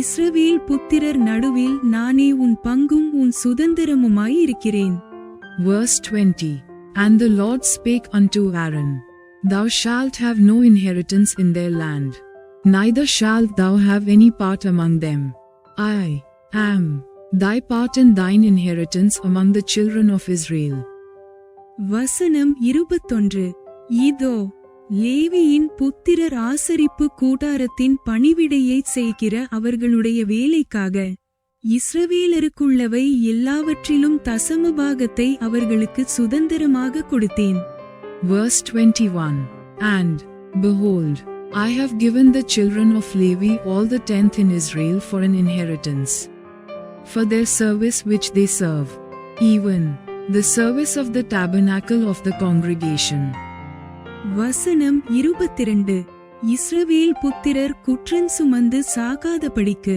இஸ்ரவேல் புத்திரர் நடுவில் நானே உன் பங்கும் உன் சுதந்திரமுமாயிருக்கிறேன். Verse 20. And the Lord spake unto Aaron, Thou shalt have no inheritance in their land, neither shalt thou have any part among them. I am thy part and thine inheritance among the children of Israel. வசனம் 21. இதோ லேவியின் புத்திரர் ஆசரிப்பு கூடாரத்தின் பணிவிடையை செய்கிற அவர்களுடைய வேலைக்காக இஸ்ரவேலருக்குள்ளவை எல்லாவற்றிலும் தசமபாகத்தை அவர்களுக்கு சுதந்திரமாக கொடுத்தேன். Verse 21. And, behold, I have given the children of Levi all the 10th in Israel for an inheritance, for their service which they serve, even the service of the tabernacle of the congregation. வசனம் 22. இஸ்ரவேல் புத்திரர் குற்றன் சுமந்து சாகாதபடிக்கு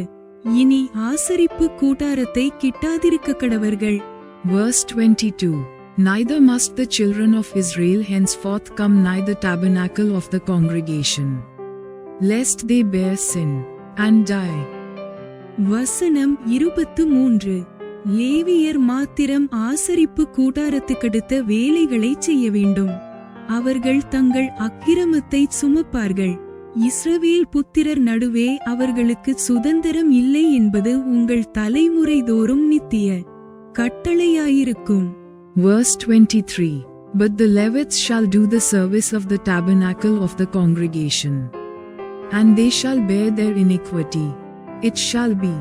இனி ஆசரிப்பு கூடாரத்தை கிட்டாதிருக்க கடவர்கள். Verse 22. Neither must the children of Israel henceforth come nigh the tabernacle of the congregation, lest they bear sin, and die. வசனம் 23. லேவியர் மாத்திரம் ஆசரிப்பு கூடாரத்துக்கடுத்த வேலைகளை செய்ய வேண்டும், அவர்கள் தங்கள் அக்கிரமத்தை சுமப்பார்கள். இஸ்ரவேல் புத்திரர் நடுவே அவர்களுக்கு சுதந்திரம் இல்லை என்பது உங்கள் தலைமுறை தோறும் நித்திய கட்டளையாயிருக்கும். Verse 23. But the Levites shall do the service of the tabernacle of the congregation, and they shall bear their iniquity. It shall be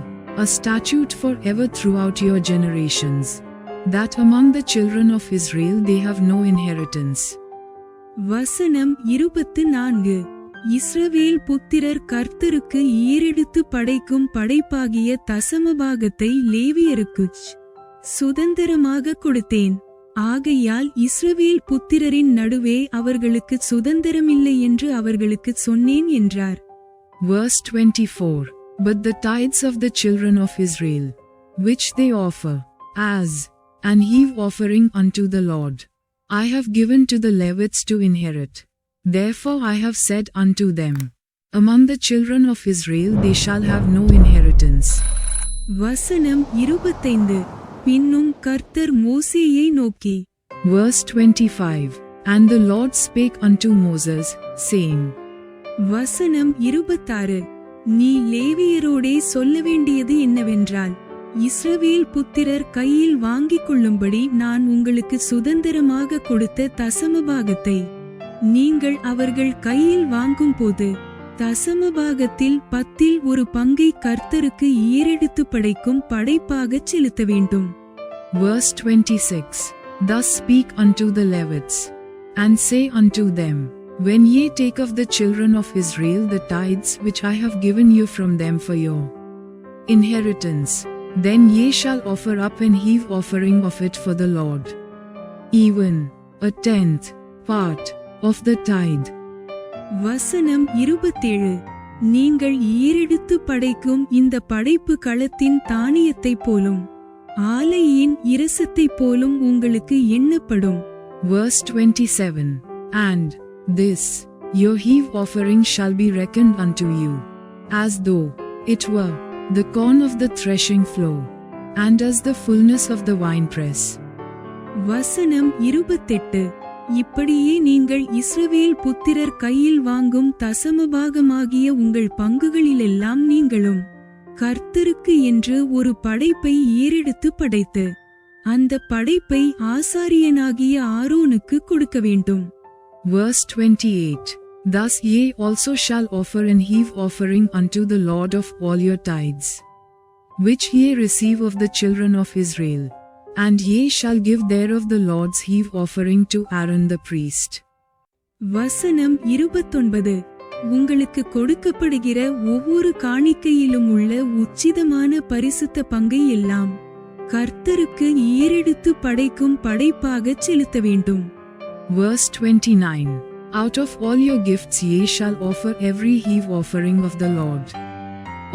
a statute forever throughout your generations, that among the children of Israel they have no inheritance. வசனம் 24. இஸ்ரவேல் புத்திரர் கர்த்தருக்கு ஏறெடுத்து படைக்கும் படைப்பாகிய தசமபாகத்தை லேவியருக்குச் சுதந்திரமாக கொடுத்தேன். ஆகையால் இஸ்ரவேல் புத்திரரின் நடுவே அவர்களுக்கு சுதந்திரமில்லை என்று அவர்களுக்கு சொன்னேன் என்றார். Verse 24. But the tithes of the children of Israel, which they offer, as an heave offering unto the Lord, I have given to the Levites to inherit. Therefore I have said unto them, Among the children of Israel they shall have no inheritance. வசனம் 25. பின்னும் கர்த்தர் மோசேயை நோக்கி. Verse 25. And the Lord spake unto Moses, saying. வசனம் 26. நீ லேவியரோடே சொல்ல வேண்டியது என்னவென்றால், இஸ்ரவேல் புத்திரர் கையில் வாங்கிக் கொள்ளும்படி நான் உங்களுக்கு சுதந்திரமாக கொடுத்த தசமபாகத்தை நீங்கள் அவர்கள் கையில் வாங்கும் போது தசமபாகத்தில் 10 ஒரு பங்கை கர்த்தருக்கு ஏறெடுத்து படைக்கும் படைப்பாகச் செலுத்த வேண்டும். Verse 26. Thus speak unto the Levites, and say unto them, When ye take of the children of Israel the tithes which I have given you from them for your inheritance. Then ye shall offer up an heave offering of it for the Lord. Even a tenth part of the tithe. வசனம் 27. நீங்கள் ஏறெடுத்து படைக்கும் இந்த படைப்பு களத்தின் தானியத்தைப் போலும் ஆலையின் இரசத்தைப் போலும் உங்களுக்கு எண்ணப்படும். Verse 27. And this your heave offering shall be reckoned unto you, as though it were the corn of the threshing floor, and as the fullness of the winepress. வசனம் 28. இப்படியே நீங்கள் இஸ்ரவேல் புத்திரர் கையில் வாங்கும் தசமபாகமாகிய உங்கள் பங்குகளிலெல்லாம் நீங்களும் கர்த்தருக்கு என்று ஒரு படைப்பை ஏறெடுத்து படைத்து அந்த படைப்பை ஆசாரியனாகிய ஆரோனுக்கு கொடுக்க வேண்டும். Verse 28. Thus ye also shall offer an heave offering unto the Lord of all your tithes, which ye receive of the children of Israel, and ye shall give thereof the Lord's heave offering to Aaron the priest. வசனம் 29. உங்களுக்கு கொடுக்கப்படுகிற ஒவ்வொரு காணிக்கையிலும் உள்ள உச்சிதமான பரிசுத்த பங்கை எல்லாம் கர்த்தருக்கு ஏறெடுத்து படைக்கும் படைப்பாகச் செலுத்த வேண்டும். Verse 29. Out of all your gifts ye shall offer every heave offering of the Lord,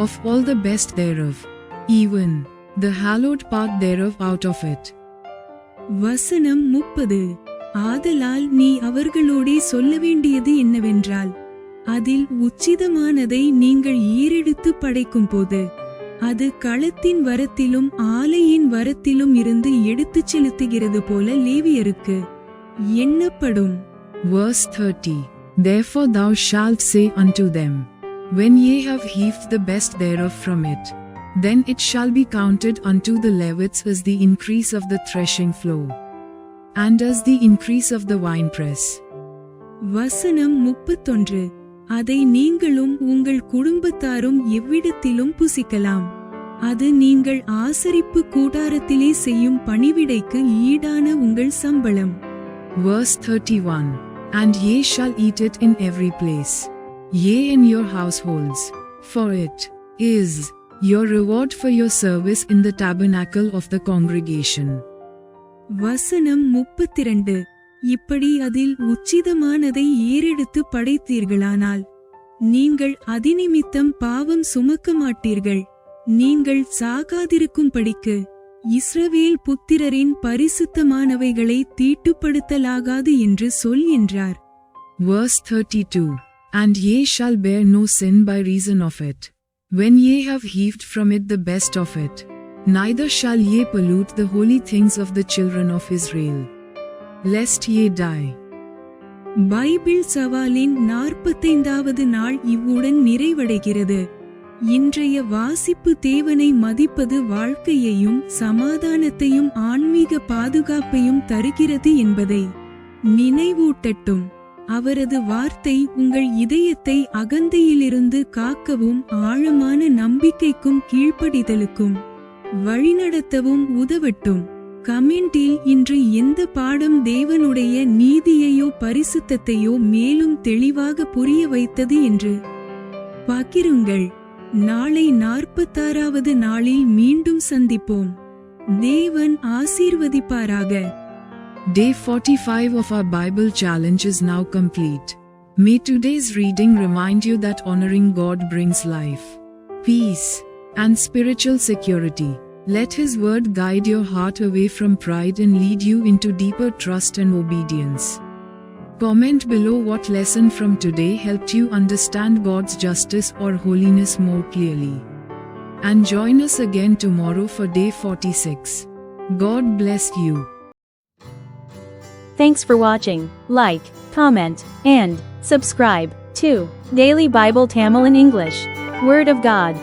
of all the best thereof, even the hallowed part thereof out of it. வசனம் 30. ஆதலால் நீ அவர்களோடே சொல்ல வேண்டியது என்னவென்றால், அதில் உச்சிதமானதை நீங்கள் ஏறெடுத்து படைக்கும் போது அது களத்தின் வரத்திலும் ஆலையின் வரத்திலும் இருந்து எடுத்துச் செலுத்துகிறது போல லேவியருக்கு எண்ணப்படும். Verse 30. Therefore thou shalt say unto them, when ye have heaved the best thereof from it, then it shall be counted unto the Levites as the increase of the threshing floor, and as the increase of the winepress. வசனம் 31. அதை நீங்களும் உங்கள் குடும்பத்தாரும் எவ்விடத்திலும் புசிக்கலாம். அது நீங்கள் ஆசரிப்பு கூடாரத்திலே செய்யும் பணிவிடைக்கு ஈடான உங்கள் சம்பளம். Verse 31. And ye shall eat it in every place, yea in your households, for it is your reward for your service in the tabernacle of the congregation. வசனம் 32. இப்படி அதில் உச்சிதமானதை ஏறெடுத்து படைத்தீர்களானால் நீங்கள் அதினிமித்தம் பாவம் சுமக்க மாட்டீர்கள். நீங்கள் சாகாதிருக்கும்படிக்கு இஸ்ரவேல் புத்திரரின் பரிசுத்தமானவைகளை தீட்டுப்படுத்தலாகாது என்று சொல் என்றார். Verse 32. And ye shall bear no sin by reason of it, when ye have heaved from it the best of it, neither shall ye pollute the holy things of the children of Israel, lest ye die. Bible சவாலின் 45வது நாள் இவ்வுடன் நிறைவடைகிறது. இன்றைய வாசிப்பு தேவனை மதிப்பது வாழ்க்கையையும் சமாதானத்தையும் ஆன்மீக பாதுகாப்பையும் தருகிறது என்பதை நினைவூட்டட்டும். அவரது வார்த்தை உங்கள் இதயத்தை அகந்தையிலிருந்து காக்கவும் ஆழமான நம்பிக்கைக்கும் கீழ்ப்படிதலுக்கும் வழிநடத்தவும் உதவட்டும். கமெண்டில் இன்று எந்த பாடம் தேவனுடைய நீதியையோ பரிசுத்தத்தையோ மேலும் தெளிவாக புரிய வைத்தது என்று பகிருங்கள். நாளை 46வது நாளில் மீண்டும் சந்திப்போம். தேவன் ஆசீர்வதிப்பாராக. Day 45 of our Bible challenge is now complete. May today's reading remind you that honoring God brings life, peace, and spiritual security. Let His word guide your heart away from pride and lead you into deeper trust and obedience. Comment below what lesson from today helped you understand God's justice or holiness more clearly. And join us again tomorrow for day 46. God bless you. Thanks for watching. Like, comment, and subscribe to Daily Bible Tamil in English. Word of God.